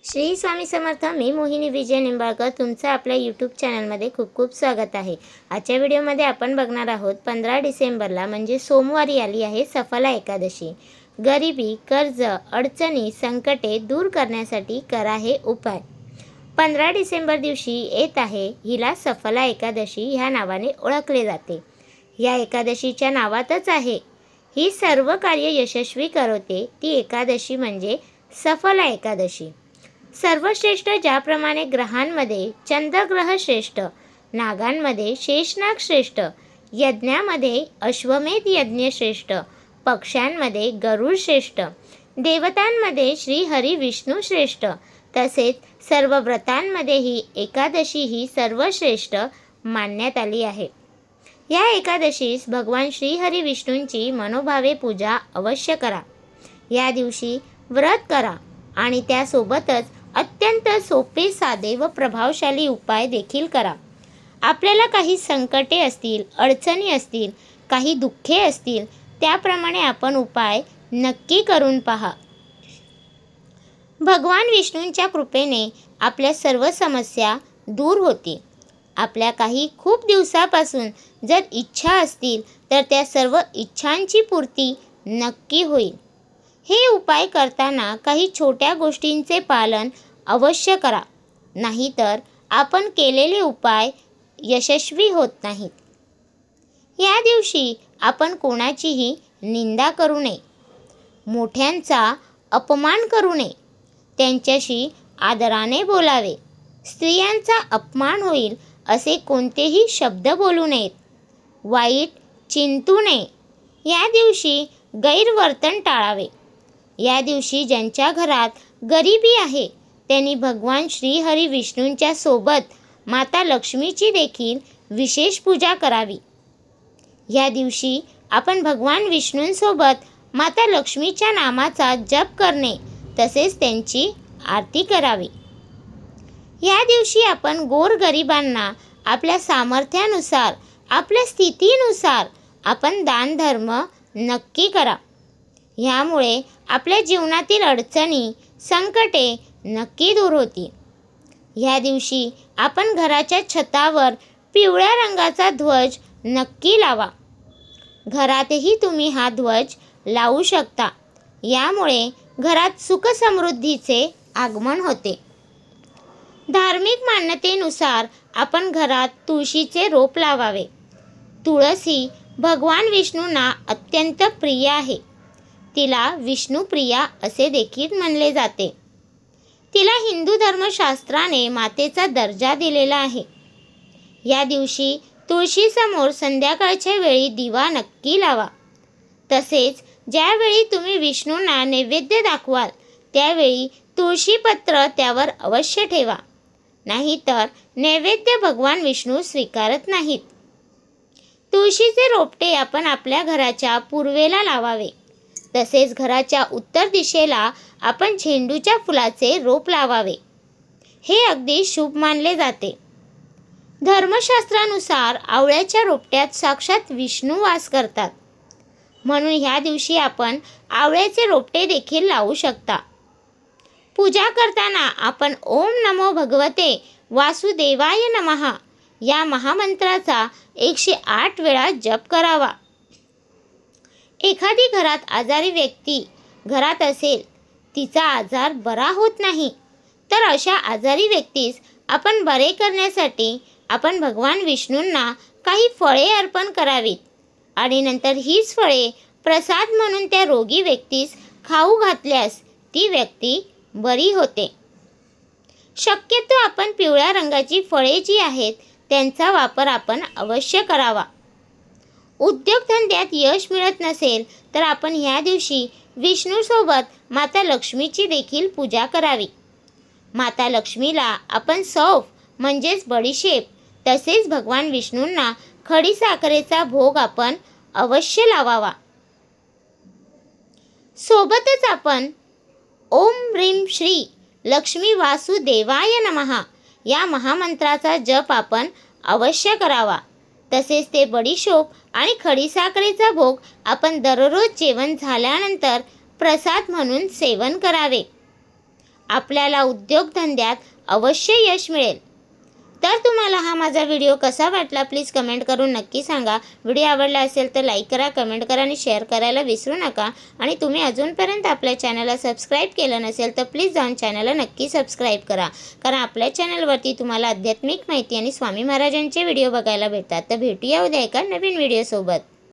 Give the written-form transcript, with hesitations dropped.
श्री स्वामी समर्थ. मी मोहिनी विजय निंबाळकर तुमचं आपल्या यूट्यूब चॅनलमध्ये खूप खूप स्वागत आहे. आजच्या व्हिडिओमध्ये आपण बघणार आहोत 15 डिसेंबरला म्हणजे सोमवारी आली आहे सफला एकादशी. गरिबी, कर्ज, अडचणी, संकटे दूर करण्यासाठी करा हे उपाय. 15 डिसेंबर दिवशी येत आहे हिला सफला एकादशी ह्या नावाने ओळखले जाते. या एकादशीच्या नावातच आहे ही सर्व कार्य यशस्वी करवते ती एकादशी म्हणजे सफला एकादशी. सर्वश्रेष्ठ ज्याप्रमाणे ग्रहांमध्ये चंद्रग्रह श्रेष्ठ, नागांमध्ये शेषनाग श्रेष्ठ, यज्ञामध्ये अश्वमेध यज्ञ श्रेष्ठ, पक्ष्यांमध्ये गरुड श्रेष्ठ, देवतांमध्ये श्री हरी विष्णू श्रेष्ठ, तसेच सर्व व्रतांमध्येही एकादशी ही सर्वश्रेष्ठ मानण्यात आली आहे. या एकादशीस भगवान श्री हरी विष्णूंची मनोभावे पूजा अवश्य करा. या दिवशी व्रत करा आणि त्यासोबतच अत्यंत सोपे, साधे व प्रभावशाली उपाय देखील करा. आपल्याला काही संकटे असतील, अडचणी असतील, काही दुःखे असतील, त्याप्रमाणे आपण उपाय नक्की करून पहा. भगवान विष्णूंच्या कृपेने आपल्या सर्व समस्या दूर होतील. आपल्या काही खूप दिवसापासून जर इच्छा असतील तर त्या सर्व इच्छांची पूर्ती नक्की होईल. हे उपाय करताना काही छोट्या गोष्टींचे पालन अवश्य करा, नाहीतर आपण केलेले उपाय यशस्वी होत नाहीत. या दिवशी आपण कोणाचीही निंदा करू नये, मोठ्यांचा अपमान करू नये, त्यांच्याशी आदराने बोलावे. स्त्रियांचा अपमान होईल असे कोणतेही शब्द बोलू नयेत. वाईट चिंतू नये. या दिवशी गैरवर्तन टाळावे. या दिवशी ज्यांच्या घरात गरिबी आहे त्यांनी भगवान श्री हरी विष्णूंच्या सोबत माता लक्ष्मीची देखील विशेष पूजा करावी. या दिवशी आपण भगवान विष्णूंसोबत माता लक्ष्मीच्या नामाचा जप करणे तसेच त्यांची आरती करावी. या दिवशी आपण गोरगरिबांना आपल्या सामर्थ्यानुसार, आपल्या स्थितीनुसार आपण दानधर्म नक्की करा. ह्यामुळे आपल्या जीवनातील अडचणी, संकटे नक्की दूर होतील. ह्या दिवशी आपण घराच्या छतावर पिवळ्या रंगाचा ध्वज नक्की लावा. घरातही तुम्ही हा ध्वज लावू शकता. यामुळे घरात सुखसमृद्धीचे आगमन होते. धार्मिक मान्यतेनुसार आपण घरात तुळशीचे रोप लावावे. तुळस ही भगवान विष्णूंना अत्यंत प्रिय आहे. तिला विष्णुप्रिया असे देखील म्हणले जाते. तिला हिंदू धर्मशास्त्राने मातेचा दर्जा दिलेला आहे. या दिवशी तुळशीसमोर संध्याकाळच्या वेळी दिवा नक्की लावा. तसेच ज्यावेळी तुम्ही विष्णूंना नैवेद्य दाखवाल त्यावेळी तुळशीपत्र त्यावर अवश्य ठेवा, नाहीतर नैवेद्य भगवान विष्णू स्वीकारत नाहीत. तुळशीचे रोपटे आपण आपल्या घराच्या पूर्वेला लावावे. तसेच घराच्या उत्तर दिशेला आपण झेंडूच्या फुलाचे रोप लावावे. हे अगदी शुभ मानले जाते. धर्मशास्त्रानुसार आवळ्याच्या रोपट्यात साक्षात विष्णू वास करतात, म्हणून ह्या दिवशी आपण आवळ्याचे रोपटे देखील लावू शकता. पूजा करताना आपण ओम नमो भगवते वासुदेवाय नमः या महामंत्राचा 108 वेळा जप करावा. एखादी घरात आजारी व्यक्ती घरात असेल, तिचा आजार बरा होत नाही, तर अशा आजारी व्यक्तीस आपण बरे करण्यासाठी आपण भगवान विष्णूंना काही फळे अर्पण करावीत आणि नंतर हीच फळे प्रसाद म्हणून त्या रोगी व्यक्तीस खाऊ घातल्यास ती व्यक्ती बरी होते. शक्यतो आपण पिवळ्या रंगाची फळे जी आहेत त्यांचा वापर आपण अवश्य करावा. उद्योगधंद्यात यश मिळत नसेल तर आपण ह्या दिवशी विष्णूसोबत माता लक्ष्मीची देखील पूजा करावी. माता लक्ष्मीला आपण सौफ म्हणजेच बडीशेप तसेच भगवान विष्णूंना खडीसाखरेचा भोग आपण अवश्य लावावा. सोबतच आपण ओम ह्रीं श्री लक्ष्मी वासुदेवाय नमः या महामंत्राचा जप आपण अवश्य करावा. तसेच ते बडीशोप आणि खडीसाखरेचा भोग आपण दररोज जेवण झाल्यानंतर प्रसाद म्हणून सेवन करावे. आपल्याला उद्योगधंद्यात अवश्य यश मिळेल. तर तुम्हाला हा माझा व्हिडिओ कसा वाटला प्लीज कमेंट करून नक्की सांगा. व्हिडिओ आवडला असेल तर लाईक करा, कमेंट करा आणि शेअर करायला विसरू नका. आणि तुम्ही अजूनपर्यंत आपल्या चॅनलला सबस्क्राईब केलं नसेल तर प्लीज जाऊन चॅनलला नक्की सबस्क्राईब करा. कारण आपल्या चॅनलवरती तुम्हाला आध्यात्मिक माहिती आणि स्वामी महाराजांचे व्हिडिओ बघायला भेटतात. तर भेटूया उद्या एका नवीन व्हिडिओसोबत.